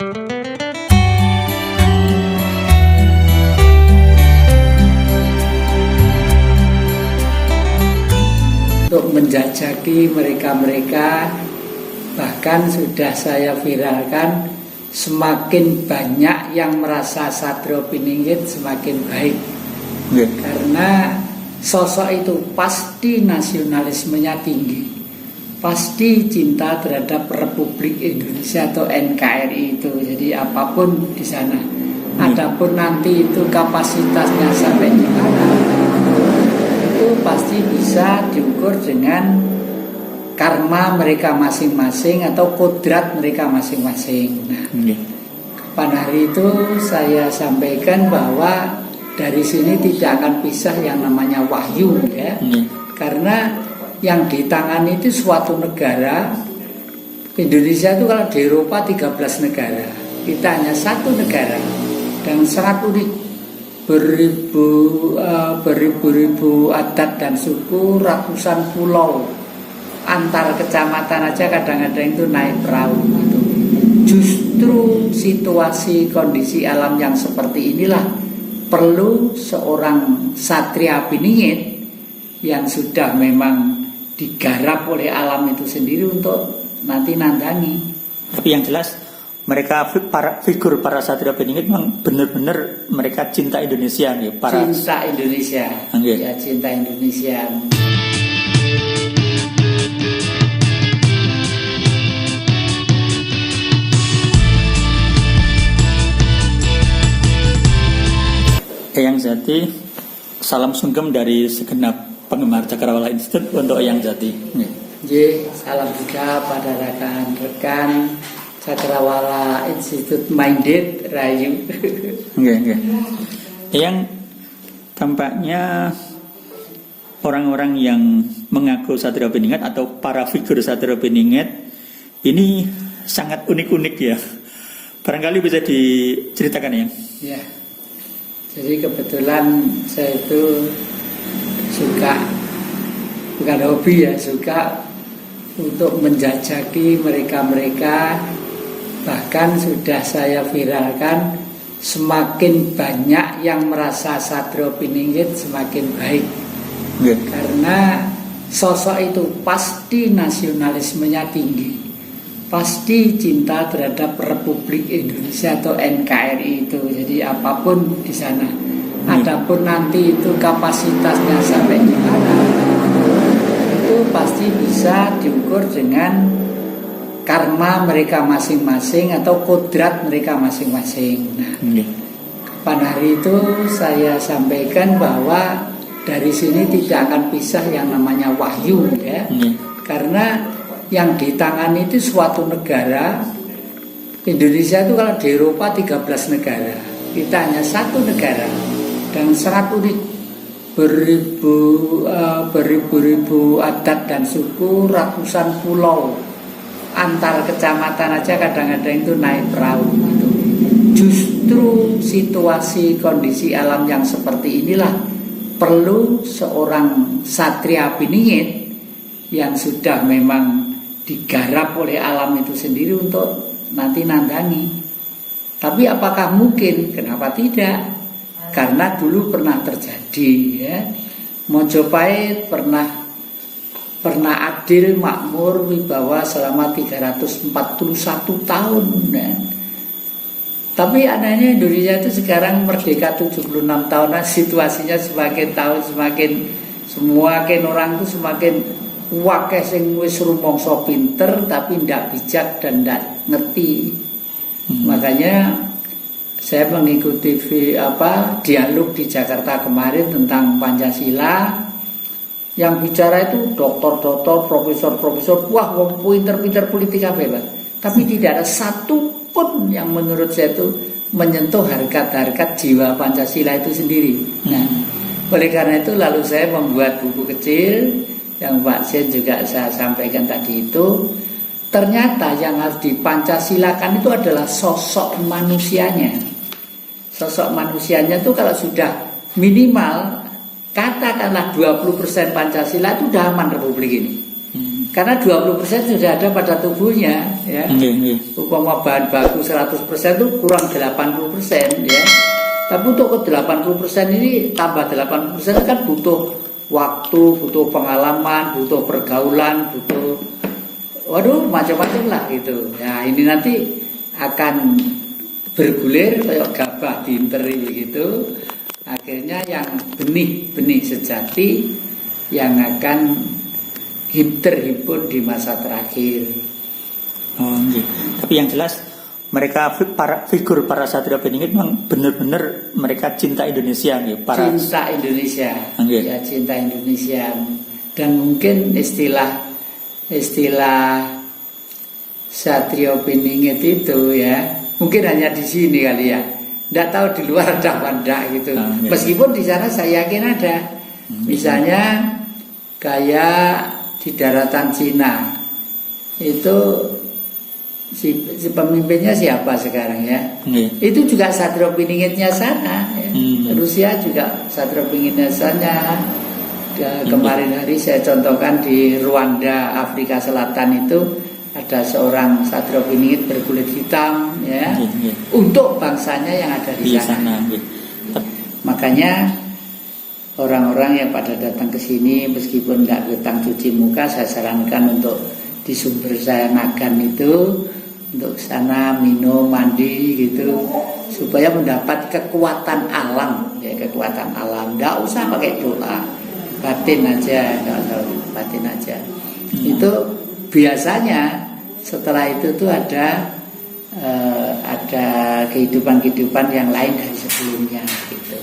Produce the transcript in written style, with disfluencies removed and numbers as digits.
Untuk menjajaki mereka-mereka, bahkan sudah saya viralkan, semakin banyak yang merasa Sadropiningit semakin baik. Karena sosok itu pasti nasionalismenya tinggi, pasti cinta terhadap Republik Indonesia atau NKRI itu. Jadi apapun di sana. Adapun nanti itu kapasitasnya sampai di mana, itu pasti bisa diukur dengan karma mereka masing-masing atau kodrat mereka masing-masing. Nah, pada hari itu saya sampaikan bahwa dari sini tidak akan pisah yang namanya wahyu, ya. Karena yang ditangani itu suatu negara. Indonesia itu kalau di Eropa 13 negara, kita hanya satu negara dan sangat unik. Beribu-ribu adat dan suku, ratusan pulau, antar kecamatan aja kadang-kadang itu naik perahu gitu. Justru situasi kondisi alam yang seperti inilah perlu seorang Satria Piningit yang sudah memang digarap oleh alam itu sendiri untuk nanti nandangi. Tapi yang jelas mereka figur para Satria Piningit memang benar-benar mereka cinta Indonesia nih, cinta Indonesia. Ya, cinta Indonesia. Eyang Jati, salam sungkem dari segenap penggemar Cakrawala Institute untuk Eyang Jati. Salam juga pada rekan-rekan Cakrawala Institute Minded Rayu. Eyang, tampaknya orang-orang yang mengaku Satria Piningit atau para figur Satria Piningit ini sangat unik-unik ya. Barangkali bisa diceritakan ya. Ya. Jadi kebetulan saya itu suka, bukan hobi ya, suka untuk menjajaki mereka-mereka. Bahkan sudah saya viralkan, semakin banyak yang merasa Sadropiningit semakin baik. Karena sosok itu pasti nasionalismenya tinggi, pasti cinta terhadap Republik Indonesia atau NKRI itu. Jadi apapun di sana. Adapun nanti itu kapasitasnya sampai di mana, itu pasti bisa diukur dengan karma mereka masing-masing atau kodrat mereka masing-masing. Nah, pada hari itu saya sampaikan bahwa dari sini tidak akan pisah yang namanya wahyu, ya. Karena yang ditangani itu suatu negara. Indonesia itu kalau di Eropa 13 negara, kita hanya satu negara dan sangat unik. Beribu-ribu adat dan suku, ratusan pulau, antar kecamatan aja kadang-kadang itu naik perahu gitu. Justru situasi kondisi alam yang seperti inilah perlu seorang Satria Piningit yang sudah memang digarap oleh alam itu sendiri untuk nanti nandangi. Tapi apakah mungkin? Kenapa tidak? Karena dulu pernah terjadi, ya. Mojopahit pernah adil, makmur, wibawa selama 341 tahun, ya. Tapi anehnya Indonesia itu sekarang merdeka 76 tahun, nah situasinya semakin tahun semakin orang itu semakin wakeh sing wis rumangsa pinter tapi ndak bijak dan ndak ngerti. Makanya saya mengikuti dialog di Jakarta kemarin tentang Pancasila. Yang bicara itu doktor-doktor, profesor-profesor, wah wong pinter-pinter politik apa Pak. Tapi tidak ada satu pun yang menurut saya itu menyentuh harkat-harkat jiwa Pancasila itu sendiri. Nah, oleh karena itu lalu saya membuat buku kecil yang Pak Sen juga saya sampaikan tadi itu. Ternyata yang harus dipancasilakan itu adalah sosok manusianya. Sosok manusianya itu kalau sudah minimal katakanlah 20% Pancasila itu udah aman Republik ini. Karena 20% sudah ada pada tubuhnya, ya. Umpama bahan baku 100% itu kurang 80%, ya. Tapi untuk ke 80% ini tambah 80% kan butuh waktu, butuh pengalaman, butuh pergaulan, butuh macam-macam lah gitu. Nah, ini nanti akan bergulir kayak gabah diinteri begitu. Akhirnya yang benih-benih sejati yang akan terhimpun di masa terakhir. Tapi yang jelas mereka figur para Satrio Beningit memang benar-benar mereka cinta Indonesia, cinta Indonesia, ya cinta Indonesia. Dan mungkin istilah Satrio Beningit itu ya mungkin hanya di sini kali ya. Tidak tahu di luar ada apa enggak gitu. Meskipun di sana saya yakin ada. Misalnya kayak di daratan Cina itu si pemimpinnya siapa sekarang ya? Itu juga Satrio Beningitnya sana ya. Rusia juga Satrio Beningitnya sana. Kemarin hari saya contohkan di Rwanda, Afrika Selatan itu ada seorang Satrio Beningit berkulit hitam ya. Untuk bangsanya yang ada di sana. Makanya orang-orang yang pada datang ke sini meskipun tidak datang cuci muka, saya sarankan untuk di sumber saya Nagan itu untuk sana minum mandi gitu supaya mendapat kekuatan alam ya, kekuatan alam. Tidak usah pakai doa, batin aja, batin aja. Itu biasanya setelah itu tuh ada kehidupan-kehidupan yang lain dari sebelumnya gitu.